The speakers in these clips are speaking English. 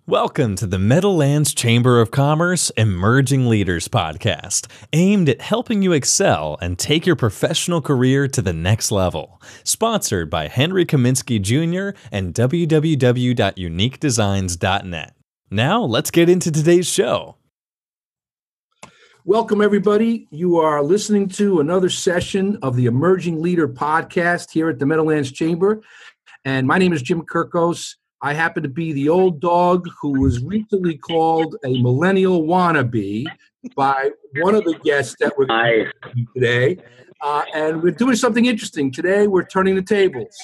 Welcome to the Meadowlands Chamber of Commerce Emerging Leaders Podcast, aimed at helping you excel and take your professional career to the next level. Sponsored by Henry Kaminski Jr. and www.uniquedesigns.net. Now, let's get into today's show. Welcome, everybody. You are listening to another session of the Emerging Leader Podcast here at the Meadowlands Chamber. And my name is Jim Kirkos. I happen to be the old dog who was recently called a millennial wannabe by one of the guests that we're going to do today. And we're doing something interesting. Today, we're turning the tables.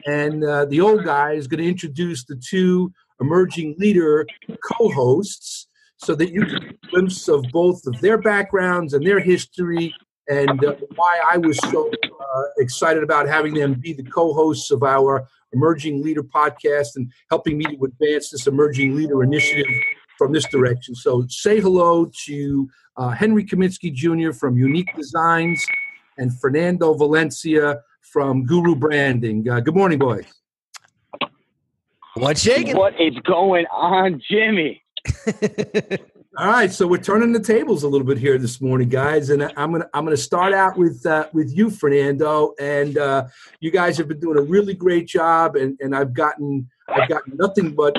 And the old guy is going to introduce the two emerging leader co-hosts so that you can get a glimpse of both of their backgrounds and their history and why I was so excited about having them be the co-hosts of our Emerging Leader Podcast and helping me to advance this Emerging Leader initiative from this direction. So say hello to Henry Kaminski Jr. from Unique Designs and Fernando Valencia from Guru Branding. Good morning, boys. What's shaking? What is going on, Jimmy? All right, so we're turning the tables a little bit here this morning, guys, and I'm gonna start out with you, Fernando, and you guys have been doing a really great job, and I've gotten nothing but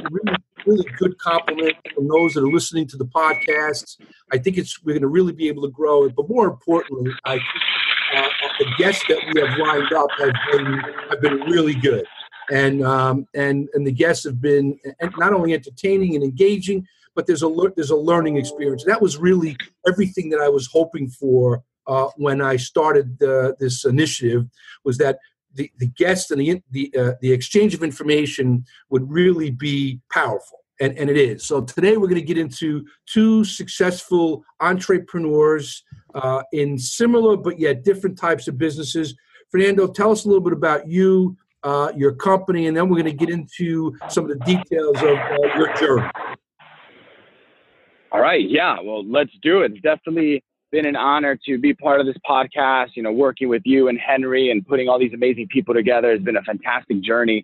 really good compliments from those that are listening to the podcast. I think we're going to really be able to grow it, but more importantly, I think the guests that we have lined up have been really good, and the guests have been not only entertaining and engaging, but there's a learning experience. That was really everything that I was hoping for when I started this initiative, was that the guests and the exchange of information would really be powerful, and it is. So today we're going to get into two successful entrepreneurs in similar but yet different types of businesses. Fernando, tell us a little bit about you, your company, and then we're going to get into some of the details of your journey. All right. Yeah. Well, let's do it. It's definitely been an honor to be part of this podcast, working with you and Henry and putting all these amazing people together. It's been a fantastic journey.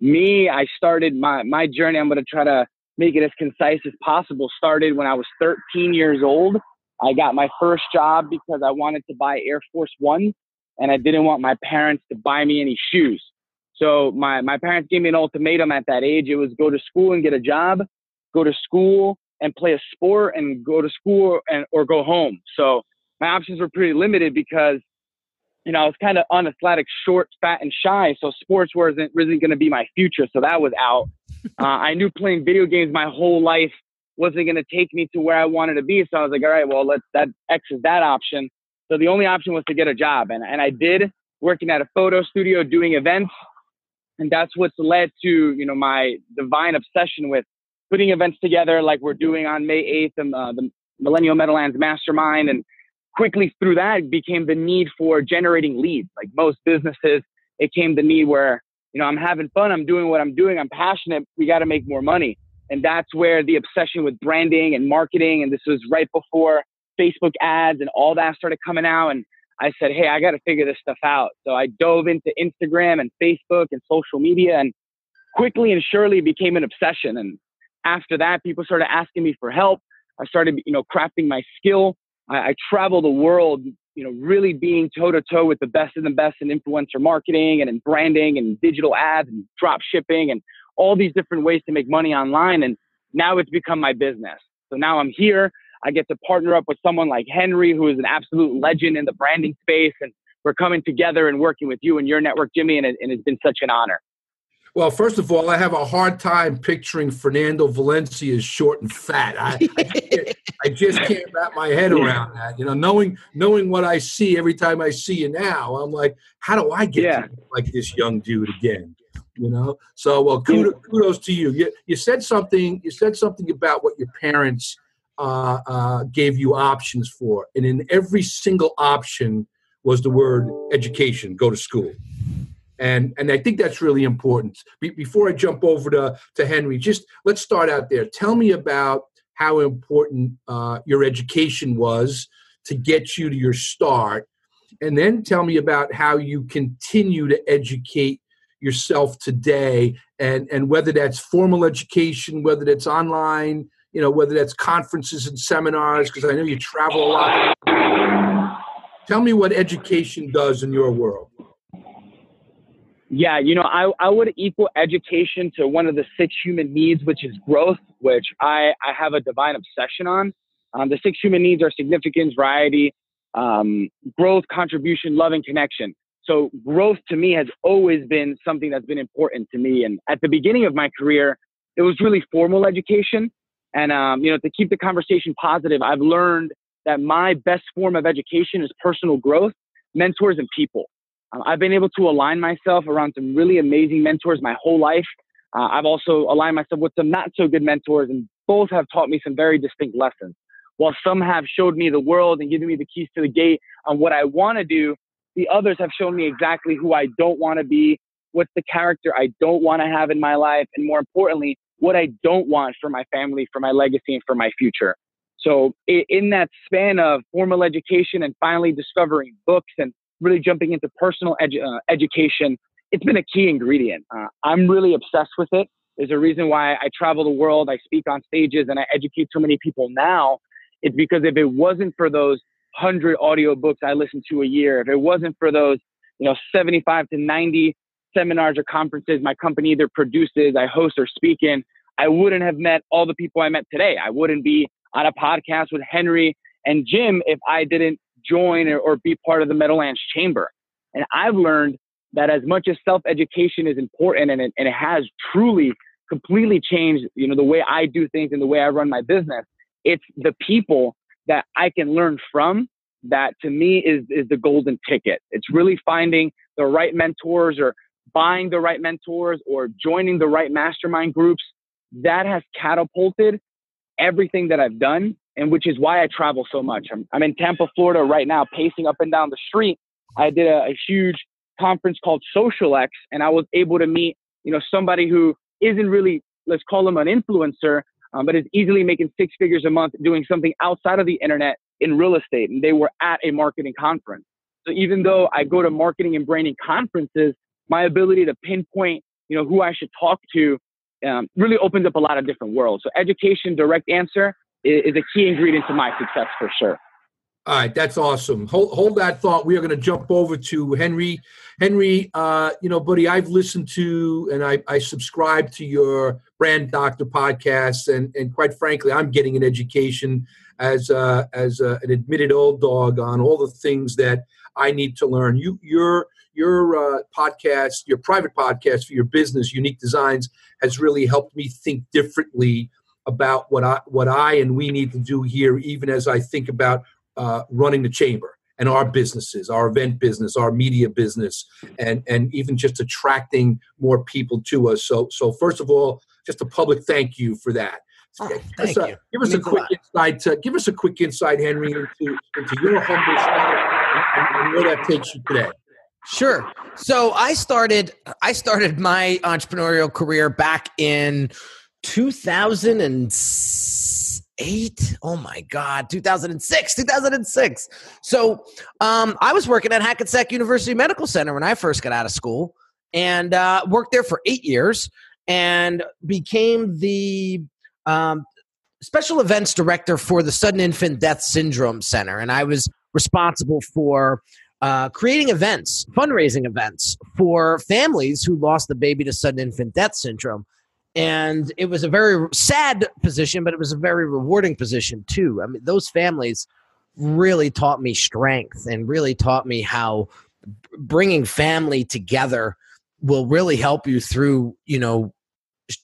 I started my journey. I'm going to try to make it as concise as possible. Started when I was 13 years old. I got my first job because I wanted to buy Air Force One, and I didn't want my parents to buy me any shoes. So my parents gave me an ultimatum at that age. It was go to school and get a job, go to school and play a sport, and go to school or go home. So my options were pretty limited because, I was kind of unathletic, short, fat, and shy. So sports wasn't really going to be my future. So that was out. I knew playing video games my whole life wasn't going to take me to where I wanted to be. So I was like, all right, well, that X's that option. So the only option was to get a job. And I did, working at a photo studio, doing events. And that's what's led to, my divine obsession with putting events together like we're doing on May 8th, the Millennial Meadowlands Mastermind. And quickly through that became the need for generating leads. Like most businesses, it came the need where, I'm having fun, I'm doing what I'm doing, I'm passionate, we got to make more money. And that's where the obsession with branding and marketing, and this was right before Facebook ads and all that started coming out. And I said, hey, I got to figure this stuff out. So I dove into Instagram and Facebook and social media, and quickly and surely it became an obsession. And after that, people started asking me for help. I started, crafting my skill. I travel the world, really being toe-to-toe with the best of the best in influencer marketing and in branding and digital ads and drop shipping and all these different ways to make money online. And now it's become my business. So now I'm here. I get to partner up with someone like Henry, who is an absolute legend in the branding space. And we're coming together and working with you and your network, Jimmy, and it's been such an honor. Well, first of all, I have a hard time picturing Fernando Valencia as short and fat. I just can't wrap my head around that. Knowing what I see every time I see you now, I'm like, how do I get to look like this young dude again? So well, kudos to you. You said something. You said something about what your parents gave you options for, and in every single option was the word education. Go to school. And I think that's really important. Before I jump over to Henry, just let's start out there. Tell me about how important your education was to get you to your start. And then tell me about how you continue to educate yourself today, and whether that's formal education, whether that's online, whether that's conferences and seminars, because I know you travel a lot. Tell me what education does in your world. Yeah, I would equal education to one of the 6 human needs, which is growth, which I have a divine obsession on. The 6 human needs are significance, variety, growth, contribution, love, and connection. So growth to me has always been something that's been important to me. And at the beginning of my career, it was really formal education. And, to keep the conversation positive, I've learned that my best form of education is personal growth, mentors, and people. I've been able to align myself around some really amazing mentors my whole life. I've also aligned myself with some not so good mentors, and both have taught me some very distinct lessons. While some have showed me the world and given me the keys to the gate on what I want to do, the others have shown me exactly who I don't want to be, what's the character I don't want to have in my life, and more importantly, what I don't want for my family, for my legacy, and for my future. So in that span of formal education and finally discovering books and really jumping into personal education, it's been a key ingredient. I'm really obsessed with it. There's a reason why I travel the world, I speak on stages, and I educate so many people now. It's because if it wasn't for those 100 audiobooks I listen to a year, if it wasn't for those 75 to 90 seminars or conferences my company either produces, I host, or speak in, I wouldn't have met all the people I met today. I wouldn't be on a podcast with Henry and Jim if I didn't join or be part of the Meadowlands Chamber. And I've learned that as much as self-education is important, and it has truly completely changed, the way I do things and the way I run my business, it's the people that I can learn from that to me is the golden ticket. It's really finding the right mentors, or buying the right mentors, or joining the right mastermind groups. That has catapulted everything that I've done, and which is why I travel so much. I'm in Tampa, Florida right now, pacing up and down the street. I did a huge conference called Social X, and I was able to meet, somebody who isn't really, let's call him an influencer, but is easily making 6 figures a month doing something outside of the internet in real estate. And they were at a marketing conference. So even though I go to marketing and branding conferences, my ability to pinpoint, who I should talk to really opens up a lot of different worlds. So education, direct answer, is a key ingredient to my success for sure. All right, that's awesome. Hold that thought. We are going to jump over to Henry. Henry, buddy, I've listened to and I subscribe to your Brand Doctor podcast, and quite frankly, I'm getting an education as an admitted old dog on all the things that I need to learn. Your podcast, your private podcast for your business, Unique Designs, has really helped me think differently about what I and we need to do here, even as I think about running the chamber and our businesses, our event business, our media business, and even just attracting more people to us. So first of all, just a public thank you for that. Thank you. Give us a quick insight. Give us a quick insight, Henry, into your humble start and where that takes you today. Sure. So I started my entrepreneurial career back in 2008. Oh my God, 2006. So I was working at Hackensack University Medical Center when I first got out of school, and worked there for 8 years and became the special events director for the Sudden Infant Death Syndrome Center. And I was responsible for creating events, fundraising events for families who lost a baby to sudden infant death syndrome. And it was a very sad position, but it was a very rewarding position too. I mean, those families really taught me strength and really taught me how bringing family together will really help you through,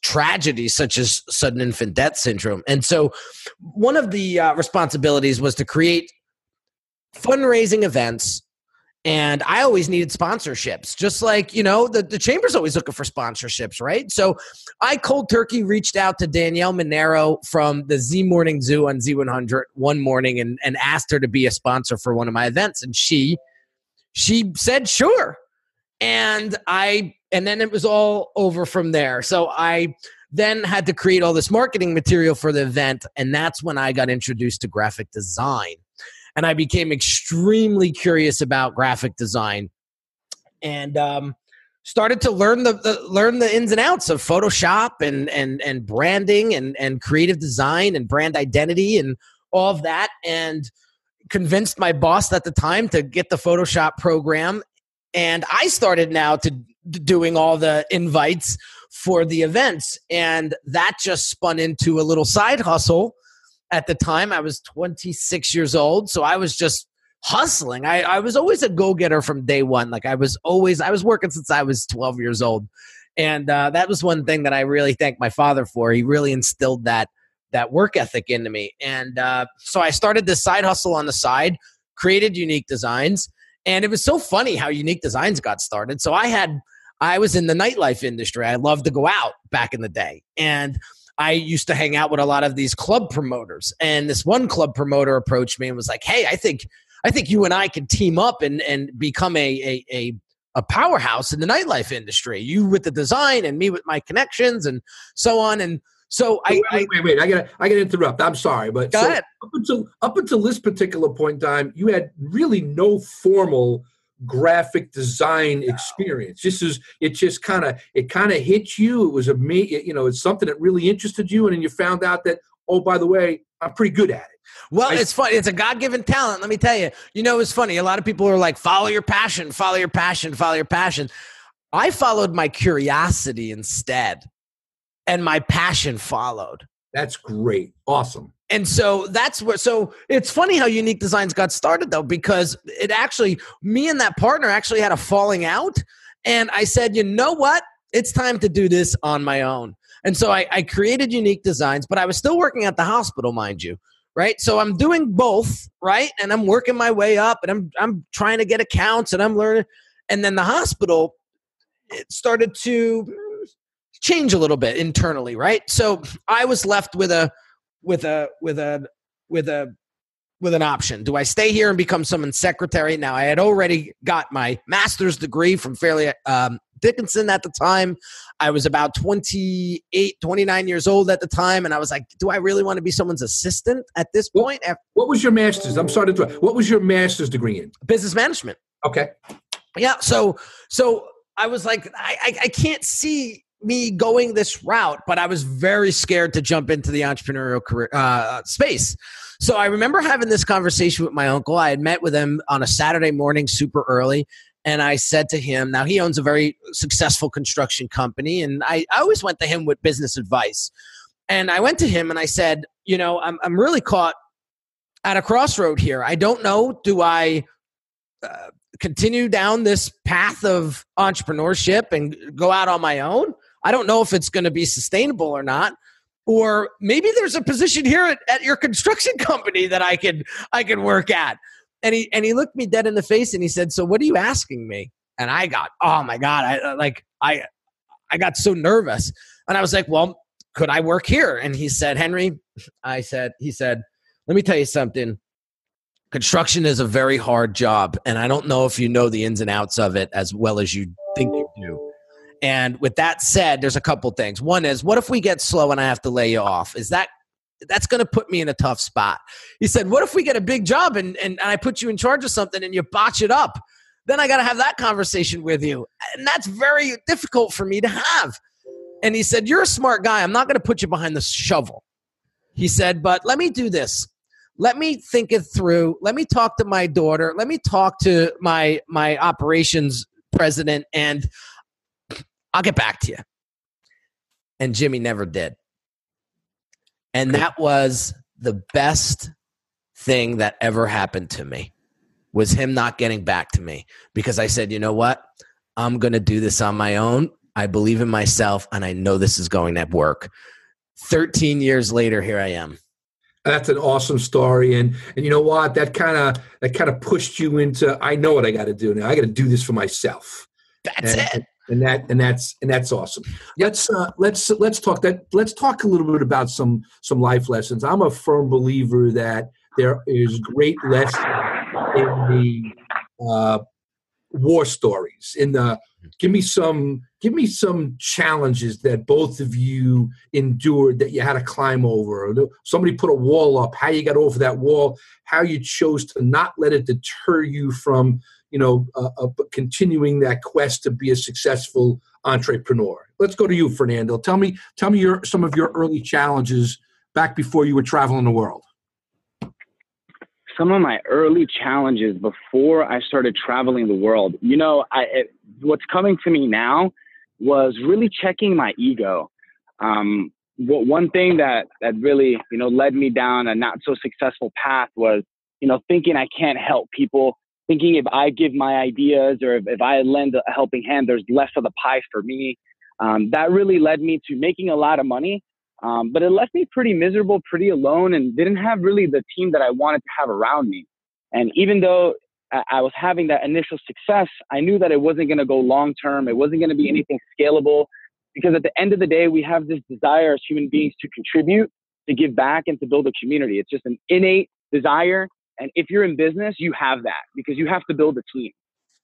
tragedies such as sudden infant death syndrome. And so one of the responsibilities was to create fundraising events. And I always needed sponsorships, just like, the chamber's always looking for sponsorships, right? So I cold turkey reached out to Danielle Monero from the Z Morning Zoo on Z100 one morning and asked her to be a sponsor for one of my events. And she said, sure. And then it was all over from there. So I then had to create all this marketing material for the event. And that's when I got introduced to graphic design. And I became extremely curious about graphic design. And started to learn the ins and outs of Photoshop and branding and creative design and brand identity and all of that, and convinced my boss at the time to get the Photoshop program. And I started now to doing all the invites for the events. And that just spun into a little side hustle. At the time, I was 26 years old. So I was just hustling. I was always a go-getter from day one. Like I was working since I was 12 years old. And that was one thing that I really thank my father for. He really instilled that work ethic into me. And so I started this side hustle on the side, created Unique Designs. And it was so funny how Unique Designs got started. So I was in the nightlife industry. I loved to go out back in the day. And I used to hang out with a lot of these club promoters. And this one club promoter approached me and was like, hey, I think you and I can team up and become a powerhouse in the nightlife industry. You with the design and me with my connections and so on. And so wait, I gotta interrupt. I'm sorry, but go ahead. Up until this particular point in time, you had really no formal graphic design experience. It kind of hit you. It was it's something that really interested you, and then you found out that, oh, by the way, I'm pretty good at it. Well, it's funny. It's a God-given talent. Let me tell you. It's funny. A lot of people are like, follow your passion, follow your passion, follow your passion. I followed my curiosity instead, and my passion followed. That's great. Awesome. And so so it's funny how Unique Designs got started though, because me and that partner actually had a falling out. And I said, you know what? It's time to do this on my own. And so I created Unique Designs, but I was still working at the hospital, mind you. Right. So I'm doing both. Right. And I'm working my way up, and I'm trying to get accounts, and I'm learning. And then the hospital, it started to change a little bit internally. Right. So I was left with an option. Do I stay here and become someone's secretary? Now, I had already got my master's degree from Fairleigh Dickinson at the time. I was about 28, 29 years old at the time. And I was like, do I really want to be someone's assistant at this point? What was your master's? I'm sorry to interrupt. What was your master's degree in? Business management. Okay. Yeah. So I was like, I can't see me going this route, but I was very scared to jump into the entrepreneurial career space. So I remember having this conversation with my uncle. I had met with him on a Saturday morning super early. And I said to him, now he owns a very successful construction company. And I always went to him with business advice. And I went to him and I said, I'm really caught at a crossroad here. I don't know. Do I continue down this path of entrepreneurship and go out on my own? I don't know if it's going to be sustainable or not. Or maybe there's a position here at your construction company that I can work at. And he looked me dead in the face and he said, so what are you asking me? And I got, oh my God, I got so nervous. And I was like, well, could I work here? And he said, Henry, he said, let me tell you something. Construction is a very hard job. And I don't know if you know the ins and outs of it as well as you think you do. And with that said, there's a couple things. One is, what if we get slow and I have to lay you off? That's going to put me in a tough spot. He said, what if we get a big job and I put you in charge of something and you botch it up? Then I got to have that conversation with you. And that's very difficult for me to have. And he said, you're a smart guy. I'm not going to put you behind the shovel. He said, but let me do this. Let me think it through. Let me talk to my daughter. Let me talk to my operations president, and I'll get back to you. And Jimmy never did. And that was the best thing that ever happened to me, was him not getting back to me, because I said, you know what? I'm going to do this on my own. I believe in myself, and I know this is going to work. 13 years later, here I am. That's an awesome story. And you know what? That kind of pushed you into, I know what I got to do now. I got to do this for myself. That's it. And that's awesome. Let's talk a little bit about some life lessons. I'm a firm believer that there is great lessons in the war stories. Give me some challenges that both of you endured that you had to climb over. Or somebody put a wall up, how you got over that wall, how you chose to not let it deter you from continuing that quest to be a successful entrepreneur. Let's go to you, Fernando. Tell me some of your early challenges back before you were traveling the world. Some of my early challenges before I started traveling the world, what's coming to me now was really checking my ego. One thing that really, led me down a not so successful path was, thinking I can't help people, thinking if I give my ideas or if I lend a helping hand, there's less of the pie for me. That really led me to making a lot of money. But it left me pretty miserable, pretty alone, and didn't have really the team that I wanted to have around me. And even though I was having that initial success, I knew that it wasn't going to go long term. It wasn't going to be anything scalable, because at the end of the day, we have this desire as human beings to contribute, to give back, and to build a community. It's just an innate desire. And if you're in business, you have that because you have to build a team.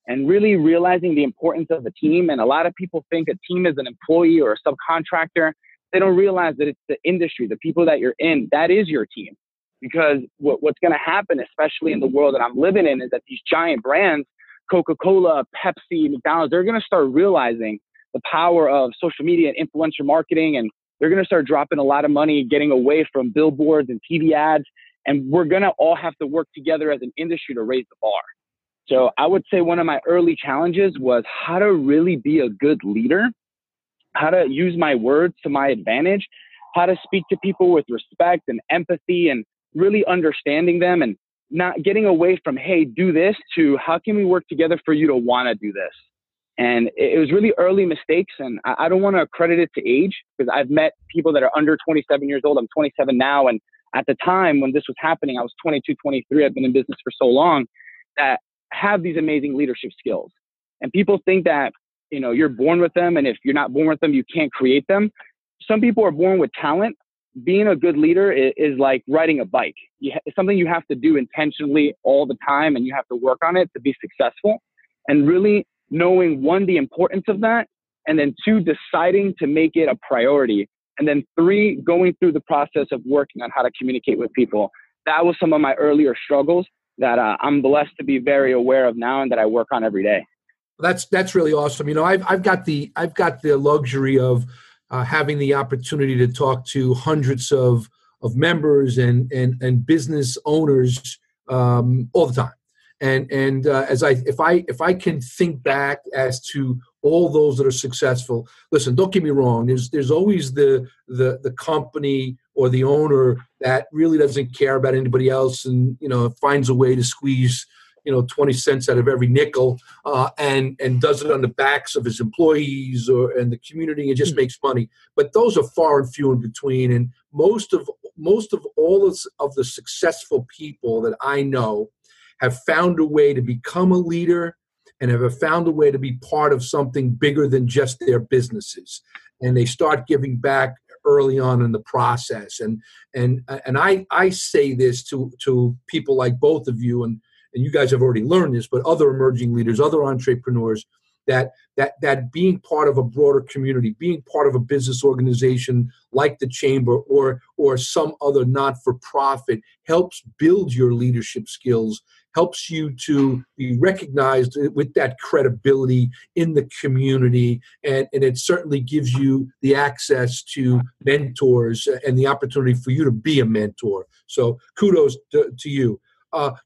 And really realizing the importance of a team. And a lot of people think a team is an employee or a subcontractor. They don't realize that it's the industry, the people that you're in, that is your team. Because what's going to happen, especially in the world that I'm living in, is that these giant brands, Coca-Cola, Pepsi, McDonald's, they're going to start realizing the power of social media and influencer marketing. And they're going to start dropping a lot of money, getting away from billboards and TV ads. And we're going to all have to work together as an industry to raise the bar. So I would say one of my early challenges was how to really be a good leader, how to use my words to my advantage, how to speak to people with respect and empathy and really understanding them, and not getting away from, hey, do this, to how can we work together for you to want to do this? And it was really early mistakes. And I don't want to credit it to age, because I've met people that are under 27 years old. I'm 27 now. And at the time when this was happening, I was 22, 23. I've been in business for so long, that have these amazing leadership skills. And people think that, you're born with them. And if you're not born with them, you can't create them. Some people are born with talent. Being a good leader is like riding a bike. It's something you have to do intentionally all the time, and you have to work on it to be successful. And really knowing, one, the importance of that, and then two, deciding to make it a priority. And then three, going through the process of working on how to communicate with people. That was some of my earlier struggles that I'm blessed to be very aware of now, and that I work on every day. That's really awesome. I've got the luxury of having the opportunity to talk to hundreds of members and business owners all the time. And if I can think back as to all those that are successful, listen, don't get me wrong. There's always the company or the owner that really doesn't care about anybody else, and finds a way to squeeze 20 cents out of every nickel, and does it on the backs of his employees and the community, and just makes money. But those are far and few in between. And most of all of the successful people that I know have found a way to become a leader, and have found a way to be part of something bigger than just their businesses. And they start giving back early on in the process. And I say this to people like both of you, and you guys have already learned this, but other emerging leaders, other entrepreneurs, that being part of a broader community, being part of a business organization like the Chamber or some other not-for-profit, helps build your leadership skills, helps you to be recognized with that credibility in the community, and it certainly gives you the access to mentors and the opportunity for you to be a mentor. So kudos to you.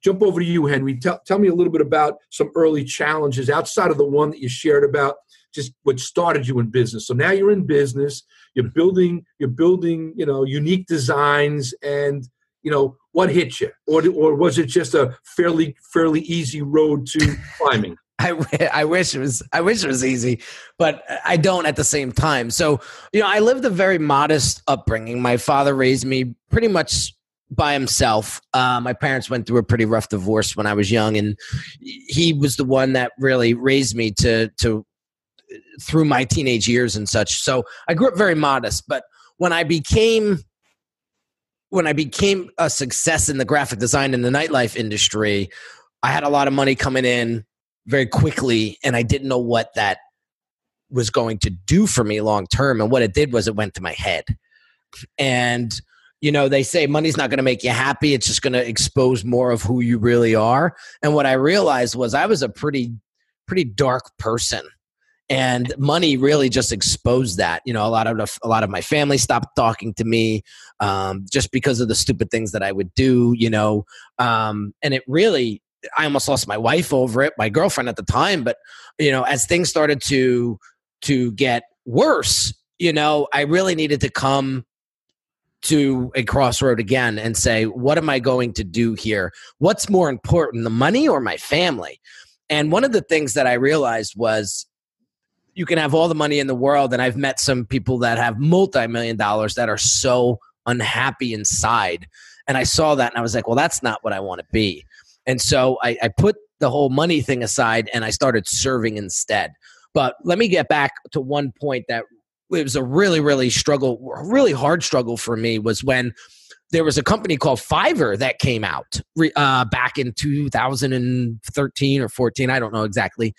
Jump over to you, Henry. Tell me a little bit about some early challenges outside of the one that you shared about just what started you in business. So now you're in business, you're building, unique designs, and what hit you, or was it just a fairly easy road to climbing? I wish it was easy, but I don't at the same time. So, I lived a very modest upbringing. My father raised me pretty much by himself. My parents went through a pretty rough divorce when I was young, and he was the one that really raised me to through my teenage years and such. So I grew up very modest, but when I became a success in the graphic design and the nightlife industry, I had a lot of money coming in very quickly, and I didn't know what that was going to do for me long term. And what it did was it went to my head. And They say money's not going to make you happy. It's just going to expose more of who you really are. And what I realized was I was a pretty dark person. And money really just exposed that. A lot of my family stopped talking to me just because of the stupid things that I would do. And it really, I almost lost my wife over it, my girlfriend at the time. But as things started to get worse, I really needed to come to a crossroad again and say, what am I going to do here? What's more important, the money or my family? And one of the things that I realized was, you can have all the money in the world, and I've met some people that have multi-million dollars that are so unhappy inside. And I saw that, and I was like, well, that's not what I want to be. And so I put the whole money thing aside, and I started serving instead. But let me get back to one point that it was a really hard struggle for me, was when there was a company called Fiverr that came out back in 2013 or 14. I don't know exactly.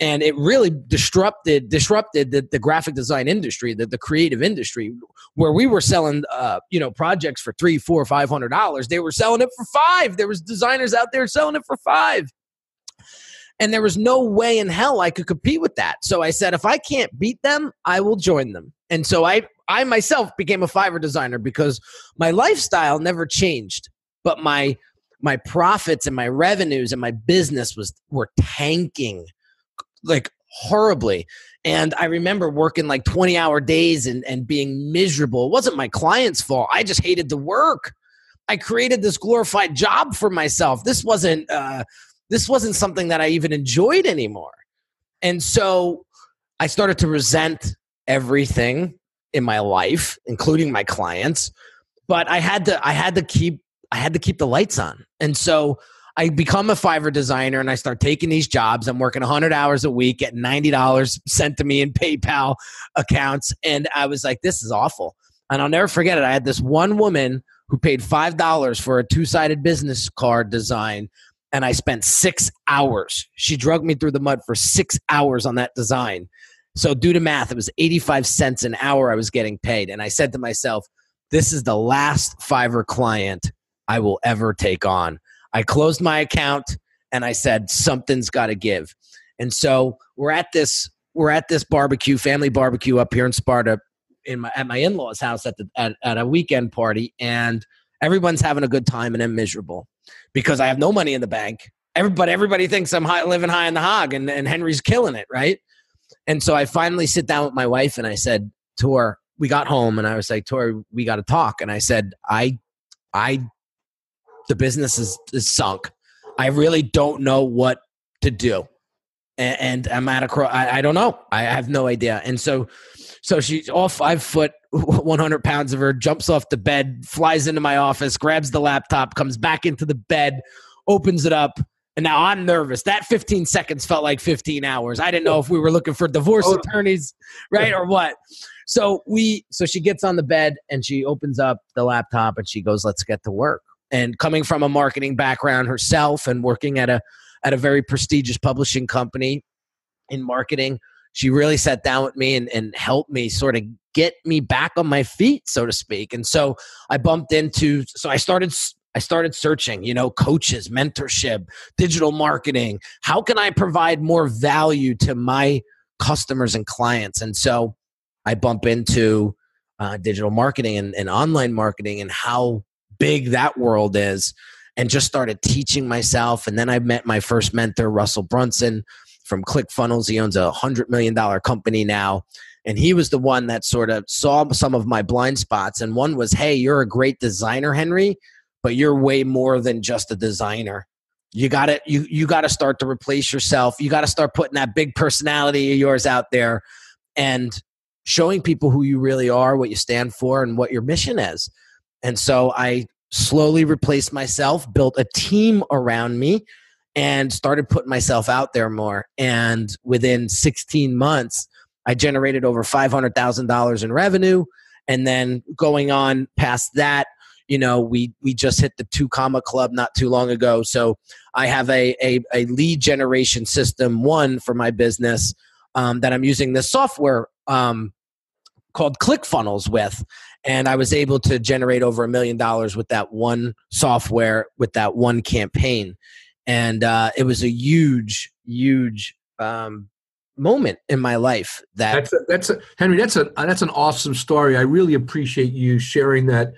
And it really disrupted the graphic design industry, the creative industry, where we were selling, projects for $300, $400, $500. They were selling it for $5. There was designers out there selling it for $5. And there was no way in hell I could compete with that. So I said, if I can't beat them, I will join them. And so I myself became a Fiverr designer because my lifestyle never changed, but my profits and my revenues and my business were tanking like horribly. And I remember working like 20-hour days and being miserable. It wasn't my client's fault. I just hated the work. I created this glorified job for myself. This wasn't something that I even enjoyed anymore. And so I started to resent everything in my life, including my clients. But I had to keep the lights on. And so I become a Fiverr designer, and I start taking these jobs. I'm working 100 hours a week, getting $90 sent to me in PayPal accounts. And I was like, this is awful. And I'll never forget it. I had this one woman who paid $5 for a 2-sided business card design. And I spent 6 hours. She dragged me through the mud for 6 hours on that design. So do the math. It was 85 cents an hour I was getting paid. And I said to myself, this is the last Fiverr client I will ever take on. I closed my account and I said, something's got to give. And so we're at this barbecue, family barbecue up here in Sparta at my in-laws' house at a weekend party. And everyone's having a good time, and I'm miserable because I have no money in the bank. Everybody thinks I'm living high on the hog, and Henry's killing it, right? And so I finally sit down with my wife and I said to her, we got home and I was like, Tori, we got to talk. And I said, the business is sunk. I really don't know what to do. And I'm at I don't know. I have no idea. And so she's all 5 foot, 100 pounds of her, jumps off the bed, flies into my office, grabs the laptop, comes back into the bed, opens it up. And now I'm nervous. That 15 seconds felt like 15 hours. I didn't know if we were looking for divorce attorneys, right? Or what. So she gets on the bed and she opens up the laptop and she goes, let's get to work. And coming from a marketing background herself and working at a very prestigious publishing company in marketing, she really sat down with me and helped me sort of get me back on my feet, so to speak. And so I started searching, coaches, mentorship, digital marketing. How can I provide more value to my customers and clients? And so I bump into digital marketing and online marketing and how big that world is, and just started teaching myself. And then I met my first mentor, Russell Brunson from ClickFunnels. He owns a $100 million company now. And he was the one that sort of saw some of my blind spots. And one was, hey, you're a great designer, Henry, but you're way more than just a designer. You got to start to replace yourself. You got to start putting that big personality of yours out there and showing people who you really are, what you stand for, and what your mission is. And so I slowly replaced myself, built a team around me, and started putting myself out there more. And within 16 months, I generated over $500,000 in revenue. And then going on past that, we just hit the 2 Comma Club not too long ago. So I have a lead generation system, for my business, that I'm using this software called ClickFunnels with. And I was able to generate over $1 million with that one software, with that one campaign. And it was a huge moment in my life. Henry, that's an awesome story. I really appreciate you sharing that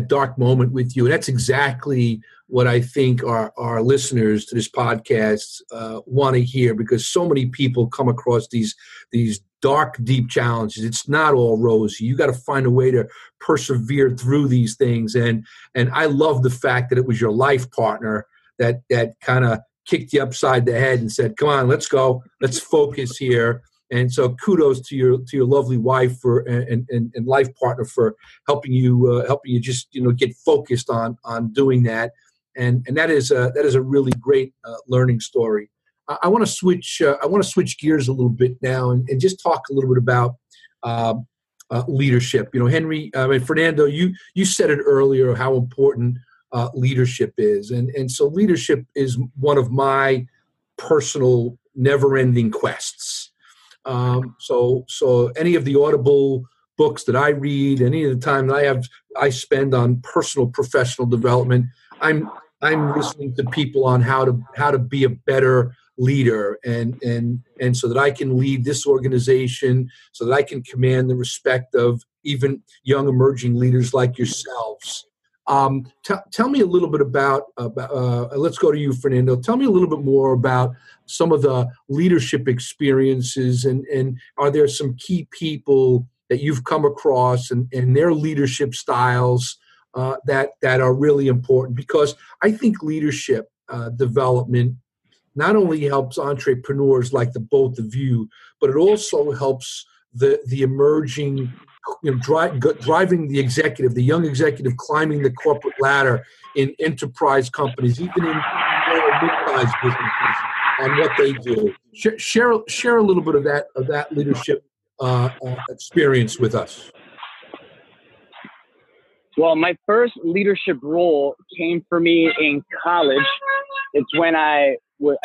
dark moment with you. And that's exactly what I think our listeners to this podcast want to hear, because so many people come across these dark, deep challenges. It's not all rosy. You got to find a way to persevere through these things. And I love the fact that it was your life partner that kind of kicked you upside the head and said, "Come on, let's go. Let's focus here." And so, kudos to your lovely wife and life partner for helping you just get focused on doing that. And that is a really great learning story. I want to switch gears a little bit now and just talk a little bit about leadership. Henry, Fernando, you said it earlier how important leadership is, and so leadership is one of my personal never-ending quests. So any of the Audible books that I read, any of the time that I spend on personal professional development, I'm listening to people on how to be a better leader and so that I can lead this organization, so that I can command the respect of even young emerging leaders like yourselves. Tell me a little bit about let's go to you, Fernando. Tell me a little bit more about some of the leadership experiences, and are there some key people that you've come across and their leadership styles that are really important? Because I think leadership development not only helps entrepreneurs like the both of you, but it also helps the emerging, driving the executive, the young executive climbing the corporate ladder in enterprise companies, even in mid-sized businesses, on what they do. Share a little bit of that leadership experience with us. Well, my first leadership role came for me in college. It's when I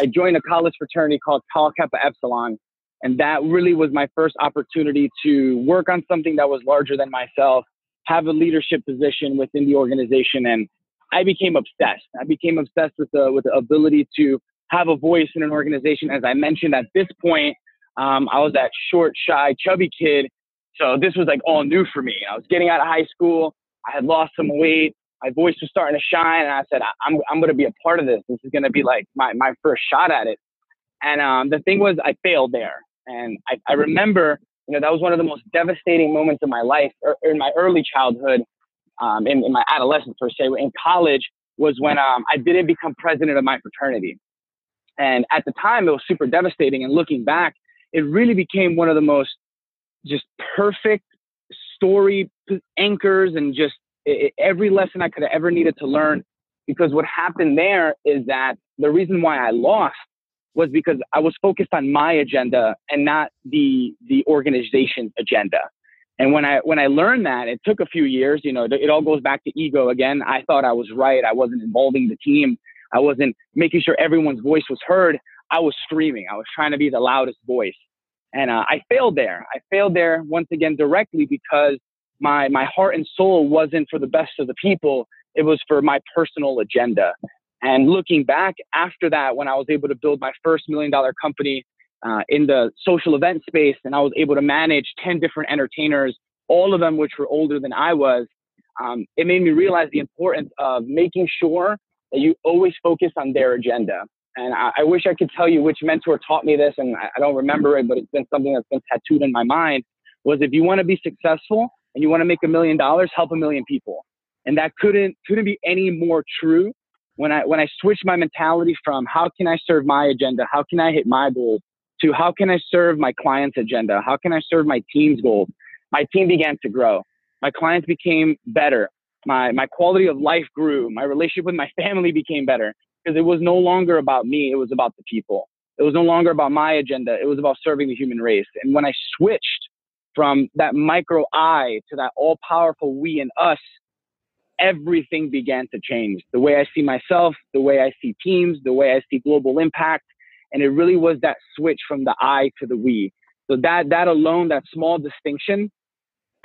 joined a college fraternity called Tau Kappa Epsilon. And that really was my first opportunity to work on something that was larger than myself, have a leadership position within the organization. And I became obsessed. With the ability to have a voice in an organization. As I mentioned, at this point, I was that short, shy, chubby kid. So this was like all new for me. I was getting out of high school. I had lost some weight. My voice was starting to shine. And I said, I'm going to be a part of this. This is going to be like my first shot at it. And the thing was, I failed there. And I remember, that was one of the most devastating moments of my life, or in my early childhood, in my adolescence, per se. In college was when I didn't become president of my fraternity. And at the time, it was super devastating. And looking back, it really became one of the most just perfect story anchors and just every lesson I could have ever needed to learn. Because what happened there is that the reason why I lost was because I was focused on my agenda and not the organization's agenda. And when I learned that, it took a few years. It all goes back to ego again. I thought I was right. I wasn't involving the team. I wasn't making sure everyone's voice was heard. I was screaming. I was trying to be the loudest voice. And I failed there. I failed there once again directly because my heart and soul wasn't for the best of the people. It was for my personal agenda. And looking back after that, when I was able to build my first $1 million company in the social event space, and I was able to manage 10 different entertainers, all of them which were older than I was, it made me realize the importance of making sure that you always focus on their agenda. And I wish I could tell you which mentor taught me this, and I don't remember it, but it's been something that's been tattooed in my mind, was if you want to be successful and you want to make $1 million, help 1 million people. And that couldn't be any more true. When I switched my mentality from how can I serve my agenda, how can I hit my goals, to how can I serve my client's agenda, how can I serve my team's goals, my team began to grow. My clients became better. My quality of life grew. My relationship with my family became better because it was no longer about me. It was about the people. It was no longer about my agenda. It was about serving the human race. And when I switched from that micro I to that all powerful we and us, everything began to change. The way I see myself, the way I see teams, the way I see global impact. And it really was that switch from the I to the we. So that alone, that small distinction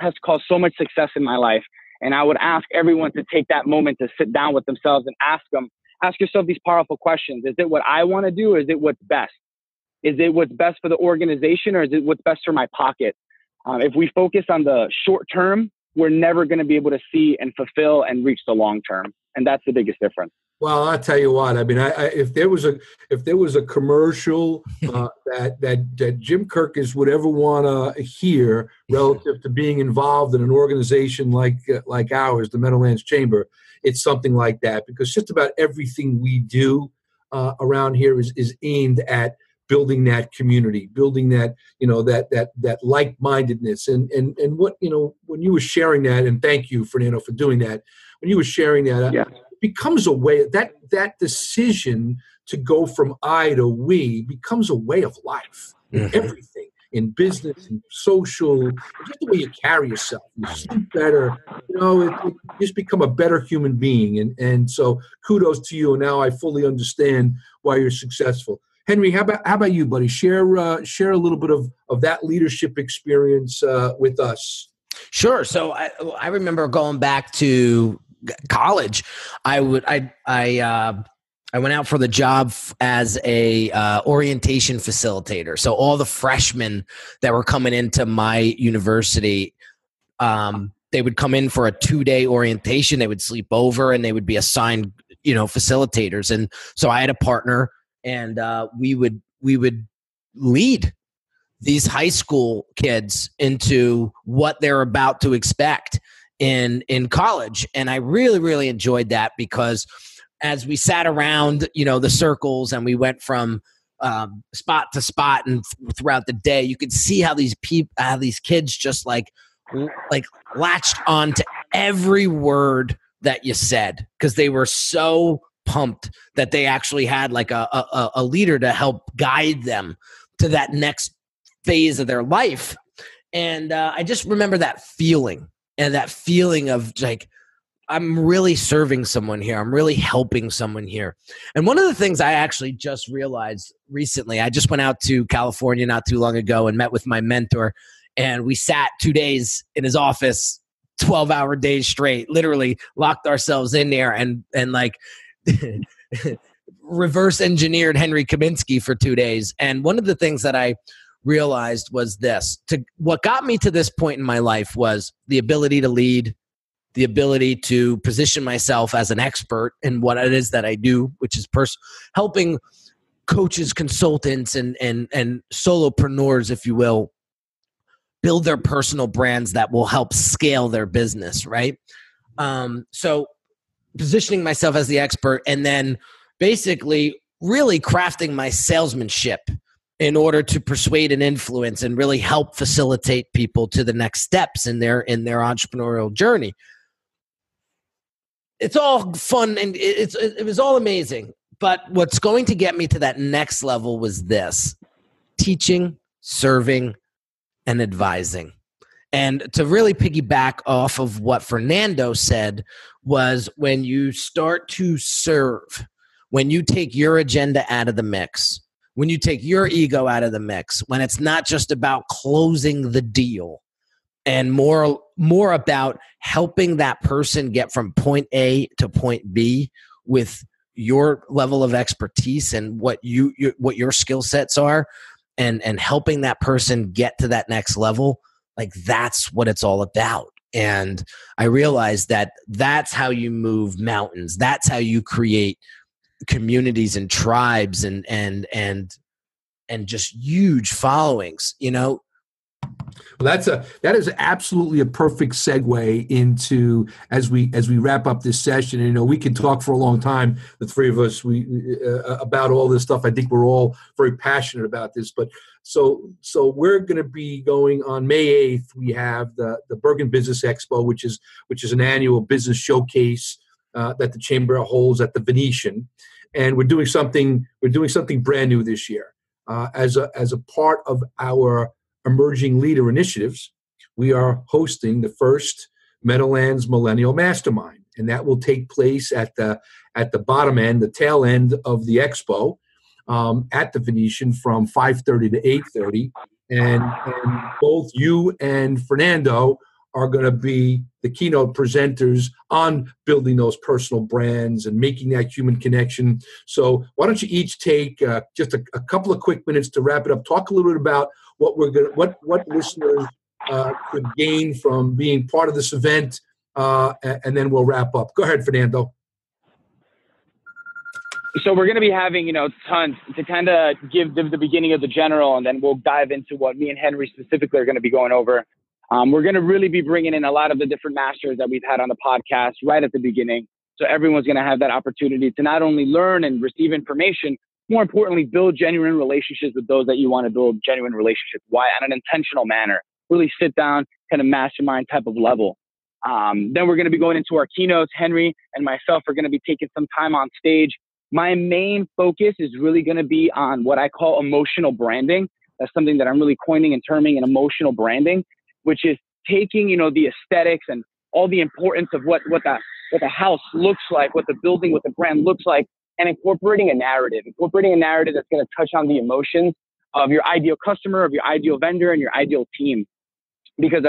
has caused so much success in my life. And I would ask everyone to take that moment to sit down with themselves and ask yourself these powerful questions. Is it what I want to do, or is it what's best? Is it what's best for the organization, or is it what's best for my pocket? If we focus on the short term, we're never going to be able to see and fulfill and reach the long term. And that's the biggest difference. Well, I'll tell you what. I mean, if there was a commercial that Jim Kirkus would ever want to hear relative to being involved in an organization like ours, the Meadowlands Chamber, it's something like that. Because just about everything we do around here is aimed at building that community, building that that like-mindedness, and what when you were sharing that, and thank you, Fernando, for doing that. When you were sharing that. Yeah. Becomes a way that decision to go from I to we becomes a way of life. Everything in business and social, just the way you carry yourself, you sleep better. You just become a better human being. And so kudos to you. And now I fully understand why you're successful. Henry, how about you, buddy? Share a little bit of that leadership experience with us. Sure. So I remember going back to college. I went out for the job as a orientation facilitator. So all the freshmen that were coming into my university, they would come in for a 2-day orientation. They would sleep over, and they would be assigned, facilitators. And so I had a partner, and we would lead these high school kids into what they're about to expect in college. And I really, really enjoyed that, because as we sat around, the circles, and we went from spot to spot and throughout the day, you could see how these kids just like latched on to every word that you said, because they were so pumped that they actually had like a leader to help guide them to that next phase of their life. And I just remember that feeling. And that feeling of like, I'm really serving someone here. I'm really helping someone here. And one of the things I actually just realized recently, I just went out to California not too long ago and met with my mentor. And we sat 2 days in his office, 12-hour days straight, literally locked ourselves in there and like reverse engineered Henry Kaminski for 2 days. And one of the things that I realized was this. What got me to this point in my life was the ability to lead, the ability to position myself as an expert in what it is that I do, which is helping coaches, consultants, and solopreneurs, if you will, build their personal brands that will help scale their business, right? So positioning myself as the expert, and then basically really crafting my salesmanship in order to persuade and influence and really help facilitate people to the next steps in their entrepreneurial journey. It's all fun and it was all amazing. But what's going to get me to that next level was this: teaching, serving, and advising. And to really piggyback off of what Fernando said was, when you start to serve, when you take your agenda out of the mix, when you take your ego out of the mix, when it's not just about closing the deal and more about helping that person get from point A to point B with your level of expertise and what your skill sets are, and helping that person get to that next level, like that's what it's all about. And I realized that that's how you move mountains. That's how you create communities and tribes and just huge followings, Well, that is absolutely a perfect segue into as we wrap up this session. And, we can talk for a long time, the three of us, about all this stuff. I think we're all very passionate about this. But so we're going to be going on May 8th. We have the Bergen Business Expo, which is an annual business showcase that the Chamber holds at the Venetian, and we're doing something brand new this year as a part of our Emerging Leader Initiatives. We are hosting the first Meadowlands Millennial Mastermind, and that will take place at the bottom end, the tail end of the expo, at the Venetian from 5:30 to 8:30. And both you and Fernando are going to be the keynote presenters on building those personal brands and making that human connection. So why don't you each take just a couple of quick minutes to wrap it up. Talk a little bit about what listeners could gain from being part of this event, and then we'll wrap up. Go ahead, Fernando. So we're going to be having, tons to kind of give the beginning of the general, and then we'll dive into what me and Henry specifically are going to be going over. We're going to really be bringing in a lot of the different masters that we've had on the podcast right at the beginning. So everyone's going to have that opportunity to not only learn and receive information, more importantly, build genuine relationships with those that you want to build genuine relationships. Why? On an intentional manner. Really sit down, kind of mastermind type of level. Then we're going to be going into our keynotes. Henry and myself are going to be taking some time on stage. My main focus is really going to be on what I call emotional branding. That's something that I'm really coining and terming an emotional branding, which is taking, the aesthetics and all the importance of what the house looks like, what the building, what the brand looks like, and incorporating a narrative that's going to touch on the emotions of your ideal customer, of your ideal vendor, and your ideal team. Because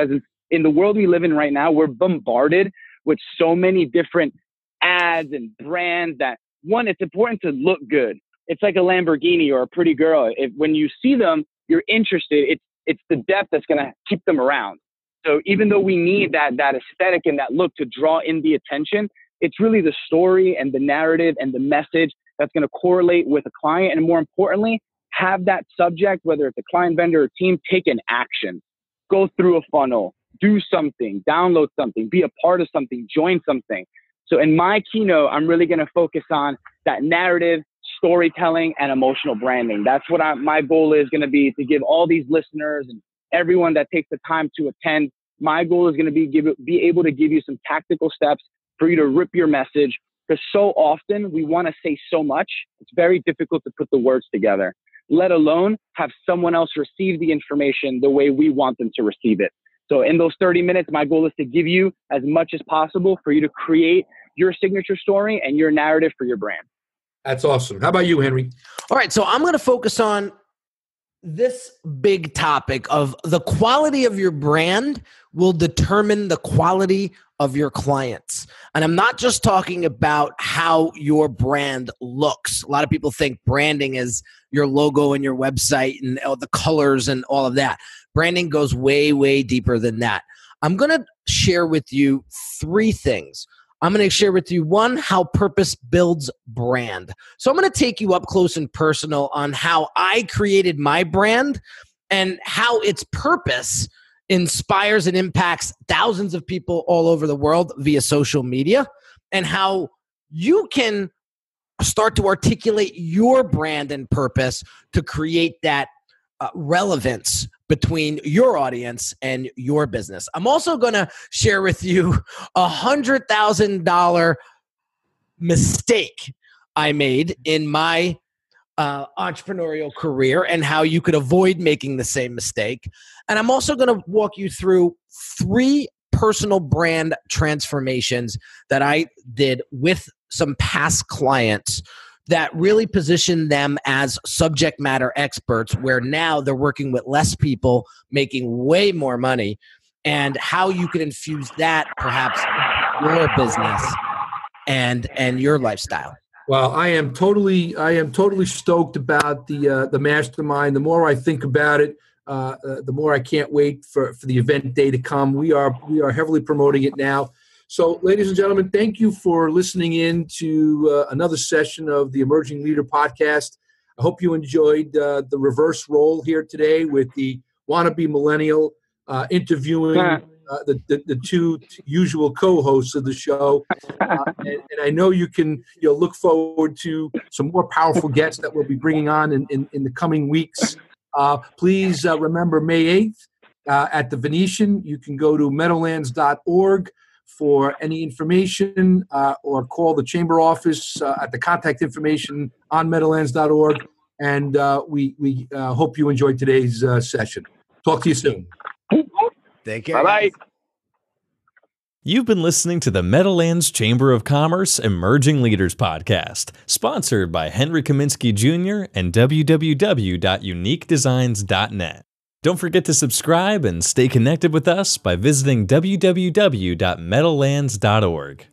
in the world we live in right now, we're bombarded with so many different ads and brands that, one, it's important to look good. It's like a Lamborghini or a pretty girl. When you see them, you're interested. It's the depth that's going to keep them around. So even though we need that aesthetic and that look to draw in the attention, it's really the story and the narrative and the message that's going to correlate with a client. And more importantly, have that subject, whether it's a client, vendor, or team, take an action. Go through a funnel, do something, download something, be a part of something, join something. So in my keynote, I'm really going to focus on that narrative, storytelling, and emotional branding. That's what my goal is going to be, to give all these listeners and everyone that takes the time to attend. My goal is going to be able to give you some tactical steps for you to rip your message, because so often we want to say so much. It's very difficult to put the words together, let alone have someone else receive the information the way we want them to receive it. So in those 30 minutes, my goal is to give you as much as possible for you to create your signature story and your narrative for your brand. That's awesome. How about you, Henry? All right. So I'm going to focus on this big topic of the quality of your brand will determine the quality of your clients. And I'm not just talking about how your brand looks. A lot of people think branding is your logo and your website and the colors and all of that. Branding goes way, way deeper than that. I'm going to share with you three things. I'm going to share with you, one, how purpose builds brand. So I'm going to take you up close and personal on how I created my brand and how its purpose inspires and impacts thousands of people all over the world via social media, and how you can start to articulate your brand and purpose to create that relevance between your audience and your business. I'm also going to share with you $100,000 mistake I made in my entrepreneurial career and how you could avoid making the same mistake. And I'm also going to walk you through 3 personal brand transformations that I did with some past clients that really position them as subject matter experts, where now they're working with less people, making way more money, and how you can infuse that perhaps in your business and your lifestyle. Well, I am totally stoked about the mastermind. The more I think about it, the more I can't wait for the event day to come. We are heavily promoting it now. So, ladies and gentlemen, thank you for listening in to another session of the Emerging Leader Podcast. I hope you enjoyed the reverse role here today with the wannabe millennial interviewing the 2 usual co-hosts of the show. And I know you'll look forward to some more powerful guests that we'll be bringing on in the coming weeks. Please remember May 8th at the Venetian. You can go to meadowlands.org for any information, or call the chamber office at the contact information on meadowlands.org. And we hope you enjoyed today's session. Talk to you soon. Take care. Bye-bye. You've been listening to the Meadowlands Chamber of Commerce Emerging Leaders Podcast, sponsored by Henry Kaminski Jr. and www.uniquedesigns.net. Don't forget to subscribe and stay connected with us by visiting www.meadowlands.org.